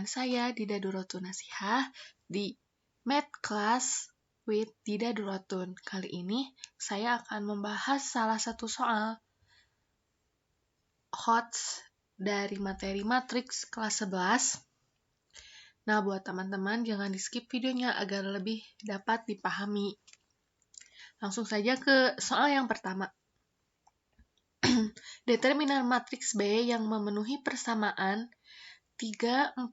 dengan saya Dida Durotun Nasihah di Math Class with Dida Durotun. Kali ini saya akan membahas salah satu soal HOTS dari materi matriks kelas 11. Nah, buat teman-teman jangan di-skip videonya agar lebih dapat dipahami. Langsung saja ke soal yang pertama. Determinan matriks B yang memenuhi persamaan 3, 4,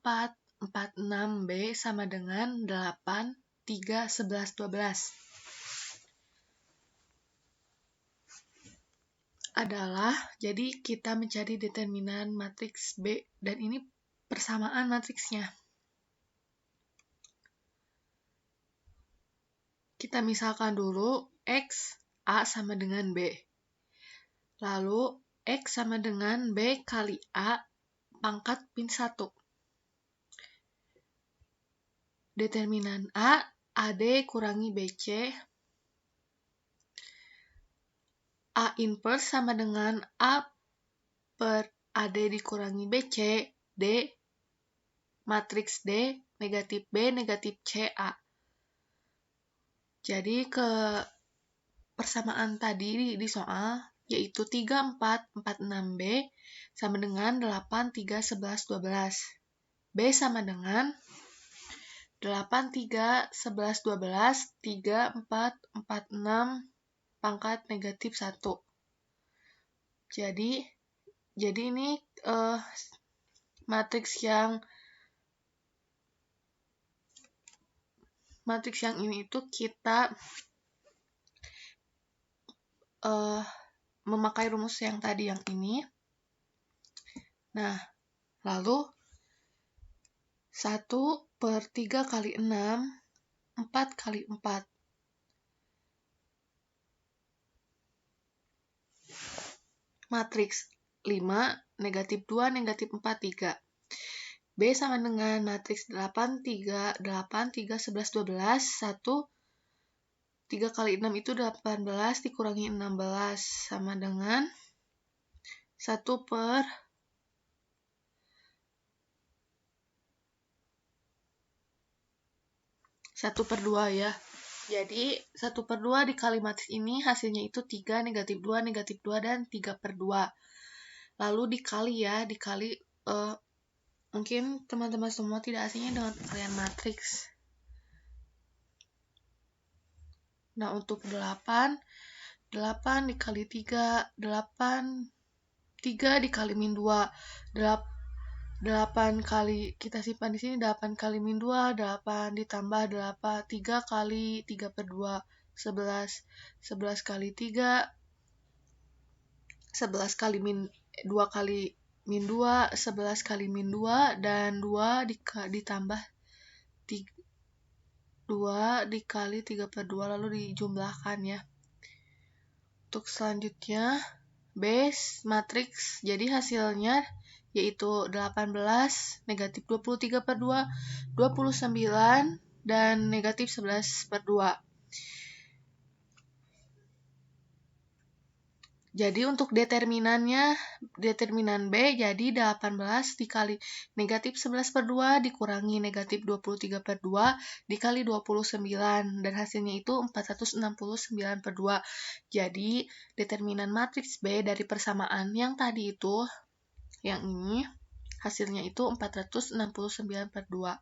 4, 6B sama dengan 8, 3, 11, 12. Adalah, jadi kita mencari determinan matriks B, dan ini persamaan matriksnya. Kita misalkan dulu, X, A sama dengan B. Lalu, X sama dengan B kali A pangkat min 1. Determinan A, AD kurangi BC. A inverse sama dengan A per AD dikurangi BC, D, matriks D, negatif B, negatif C, A. Jadi ke persamaan tadi di soal, yaitu 3, 4, 4, 6B sama dengan 8, 3, 11, 12. B sama dengan 8, 3, 11, 12, 3, 4, 4, 6, pangkat negatif 1. Jadi ini matriks yang ini itu kita memakai rumus yang tadi yang ini. Nah, lalu 1 per 3 kali 6, 4 kali 4. Matriks 5, negatif 2, negatif 4, 3. B sama dengan matriks 8, 3, 8, 3, 11, 12, 1, 3 kali 6 itu 18, dikurangi 16, sama dengan 1 per 2 ya. Jadi 1 per 2 dikali matriks ini hasilnya itu 3, negatif 2, negatif 2, dan 3 per 2. Lalu dikali ya, mungkin teman-teman semua tidak asingnya dengan perkalian matriks. Nah, untuk 8 dikali 3, 3 dikali min 2, 8 kali, kita simpan di sini 8 kali min 2, 8 ditambah 8, 3 kali 3 per 2, 11, 11 kali 3, 11 kali min 2 kali min 2, 11 kali min 2, dan 2 ditambah 2 dikali 3 per 2, lalu dijumlahkan ya. Untuk selanjutnya, base matriks, jadi hasilnya yaitu 18, negatif 23 per 2, 29, dan negatif 11 per 2. Jadi untuk determinan B jadi 18 dikali negatif 11 per 2 dikurangi negatif 23 per 2 dikali 29, dan hasilnya itu 469 per 2. Jadi determinan matriks B dari persamaan yang tadi itu, yang ini, hasilnya itu 469 per 2.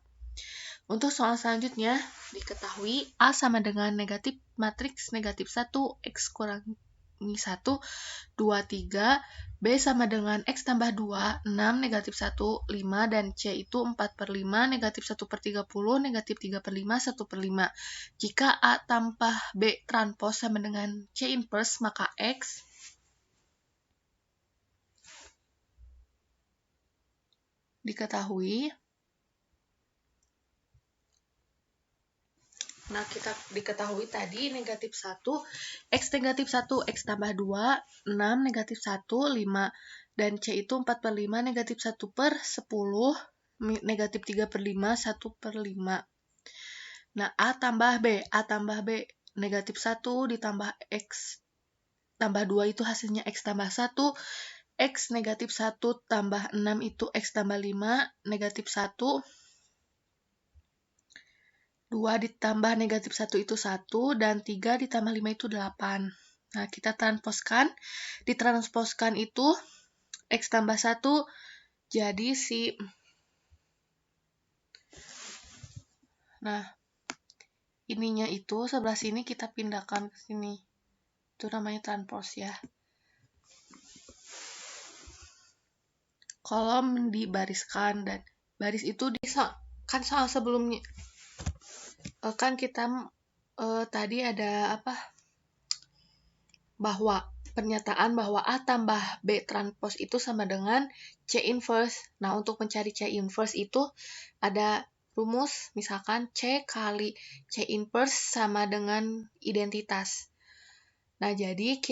Untuk soal selanjutnya, diketahui A sama dengan negatif matriks negatif 1, X kurangi 1, 2, 3, B sama dengan X tambah 2, 6, negatif 1, 5, dan C itu 4 per 5, negatif 1 per 30, negatif 3 per 5, 1 per 5. Jika A tambah B transpose sama dengan C inverse, maka X diketahui. Nah, kita diketahui tadi negatif 1, X negatif 1, X tambah 2, 6, negatif 1, 5, dan C itu 4 per 5, negatif 1 per 10, negatif 3 per 5, 1 per 5. Nah, A tambah B, negatif 1 ditambah X tambah 2 itu hasilnya X tambah 1, X negatif 1 tambah 6 itu X tambah 5, negatif 1. 2 ditambah negatif 1 itu 1, dan 3 ditambah 5 itu 8. Nah, kita transposkan. Ditransposkan itu X tambah 1, jadi nah, ininya itu sebelah sini kita pindahkan ke sini. Itu namanya transpos ya. Kolom dibariskan, dan baris itu kan soal sebelumnya kan kita tadi ada apa? Bahwa pernyataan bahwa A tambah B transpos itu sama dengan C inverse. Nah, untuk mencari C inverse itu ada rumus, misalkan C kali C inverse sama dengan identitas. Nah, jadi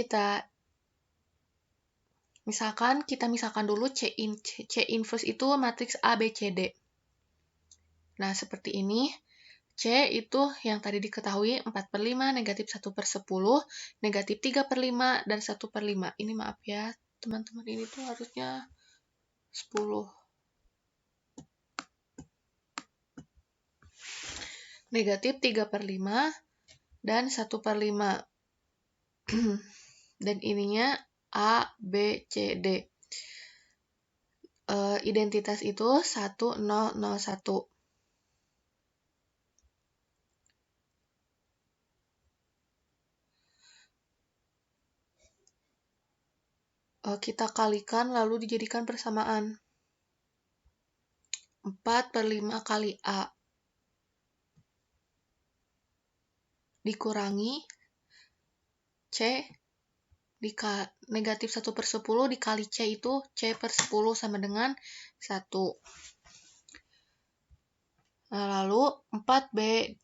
misalkan dulu C inverse itu matriks A, B, C, D. Nah, seperti ini. C itu yang tadi diketahui 4/5, negatif 1/10, negatif 3/5, dan 1/5. Ini maaf ya, teman-teman, ini tuh harusnya 10. Negatif 3/5 dan 1/5. Dan ininya A, B, C, D. Identitas itu 1, 0, 0, 1. Kita kalikan lalu dijadikan persamaan. 4/5 kali A dikurangi C negatif 1/10 dikali C itu C/10 sama dengan 1. Nah, lalu 4B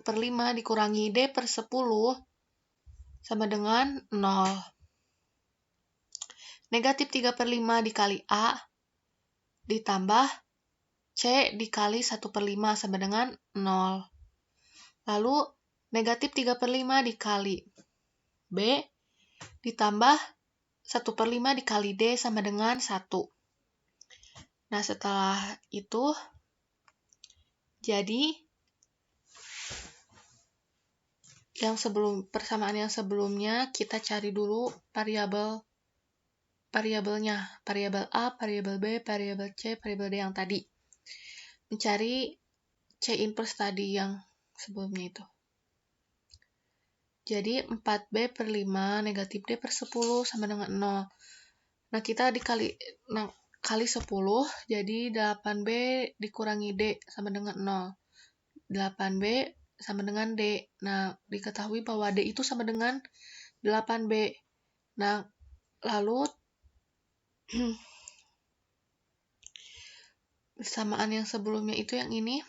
per 5 dikurangi D/10 sama dengan 0. Negatif 3/5 dikali A ditambah C dikali 1/5 sama dengan 0. Lalu negatif 3/5 dikali B ditambah 1/5 dikali D sama dengan 1. Nah, setelah itu jadi persamaan yang sebelumnya kita cari dulu variabelnya, variabel A, variabel B, variabel C, variabel D yang tadi. Mencari C inverse tadi yang sebelumnya itu. Jadi 4B/5 negatif D/10 sama dengan 0. Nah, kita kali 10, jadi 8B dikurangi D sama dengan 0. 8B sama dengan D. Nah, diketahui bahwa D itu sama dengan 8B. Nah, lalu persamaan yang sebelumnya itu yang ini.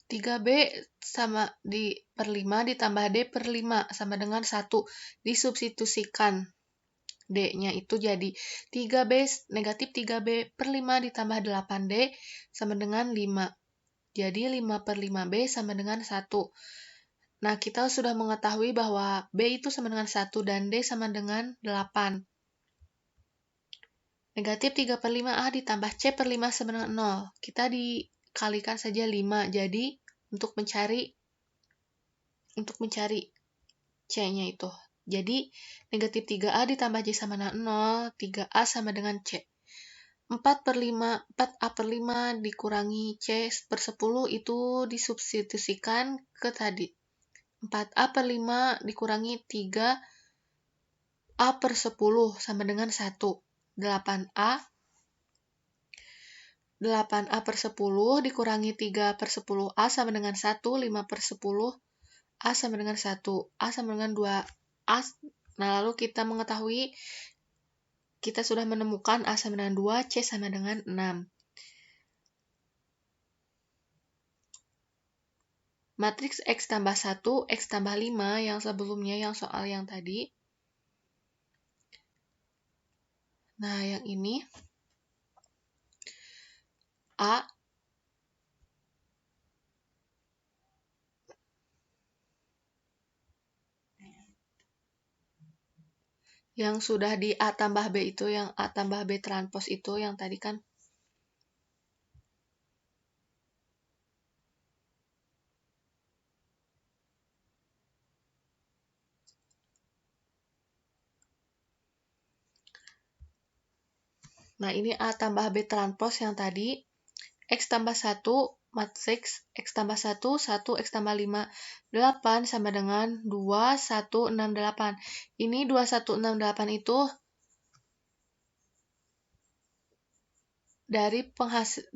(3B) sama per 5 ditambah D/5 sama dengan 1. Disubstitusikan. D-nya itu jadi 3B, negatif 3B/5 ditambah 8D sama dengan 5. Jadi 5/5B sama dengan 1. Nah, kita sudah mengetahui bahwa B itu sama dengan 1 dan D sama dengan 8. Negatif 3/5A ditambah C/5 sama dengan 0. Kita dikalikan saja 5. Jadi, untuk mencari C-nya itu. Jadi, negatif 3A ditambah C sama dengan 0, 3A sama dengan C. 4A/5 dikurangi C/10 itu disubstitusikan ke tadi. 4A/5 dikurangi 3A/10 sama dengan 1. 8A 8A/10 dikurangi 3/10A sama dengan 1. 5/10A sama dengan 1. A sama dengan 2A. Nah, lalu kita mengetahui, kita sudah menemukan A sama dengan 2, C sama dengan 6. Matriks X tambah 1, X tambah 5 yang sebelumnya, yang soal yang tadi. Nah, yang ini A Yang sudah di A tambah B itu, yang A tambah B transpos itu, yang tadi kan. Nah, ini A tambah B transpos yang tadi. X tambah 1, matriks X tambah 1, 1, X tambah 5, 8 sama dengan 2, 1, 6, 8. Ini 2, 1, 6, 8 itu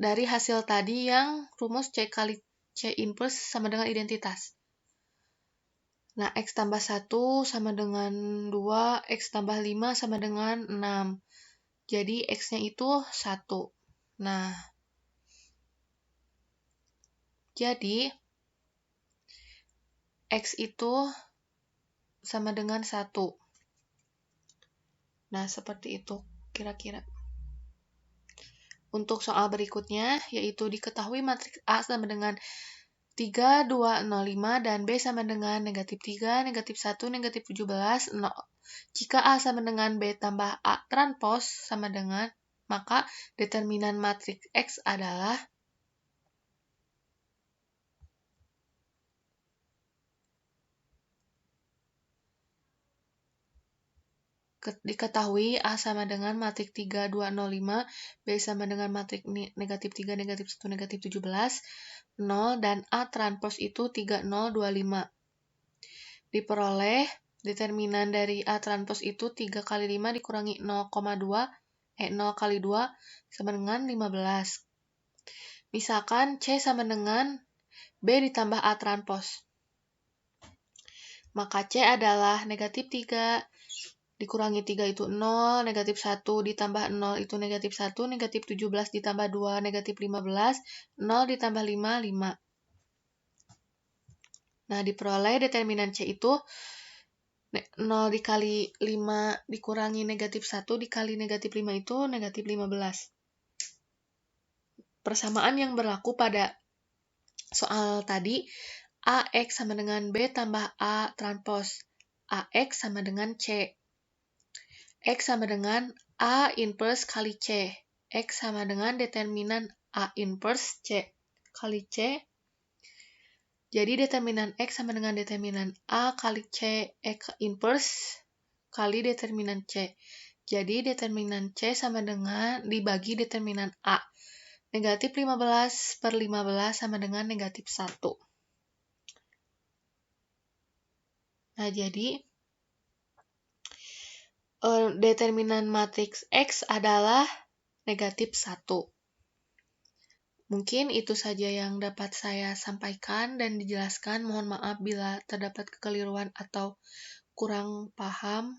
dari hasil tadi yang rumus C kali C inverse sama dengan identitas. Nah, X tambah 1 sama dengan 2, X tambah 5 sama dengan 6. Jadi, X-nya itu 1. Nah, jadi X itu sama dengan 1. Nah, seperti itu kira-kira. Untuk soal berikutnya, yaitu diketahui matriks A sama dengan 3, 2, 0, 5, dan B sama dengan negatif 3, negatif 1, negatif 17, 0. Jika A sama dengan B tambah A transpos sama dengan, maka determinan matriks X adalah diketahui A sama dengan matriks 3, 2, 0, 5, B sama dengan matriks negatif 3, negatif 1, negatif 17, 0, dan A transpos itu 3, 0, 2, 5. Diperoleh determinan dari A transpos itu 3 kali 5 dikurangi 0,2, 0 kali 2 sama dengan 15. Misalkan C sama dengan B ditambah A transpos. Maka C adalah negatif 3 dikurangi 3 itu 0, negatif 1 ditambah 0 itu negatif 1, negatif 17 ditambah 2, negatif 15, 0 ditambah 5, 5. Nah, diperoleh determinan C itu 0 dikali 5 dikurangi negatif 1 dikali negatif 5 itu negatif 15. Persamaan yang berlaku pada soal tadi, AX sama dengan B tambah A transpos. AX sama dengan C. X sama dengan A inverse kali C. X sama dengan determinan A inverse C kali C. Jadi determinan X sama dengan determinan A kali C X inverse kali determinan C. Jadi determinan C sama dengan dibagi determinan A. Negatif 15 per 15 sama dengan negatif 1. Nah, jadi determinan matriks X adalah negatif 1. Mungkin itu saja yang dapat saya sampaikan dan dijelaskan. Mohon maaf bila terdapat kekeliruan atau kurang paham.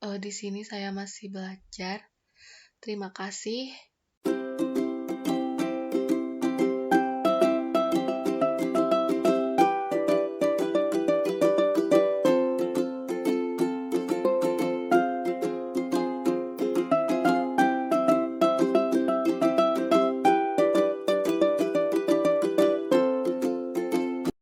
Di sini saya masih belajar. Terima kasih.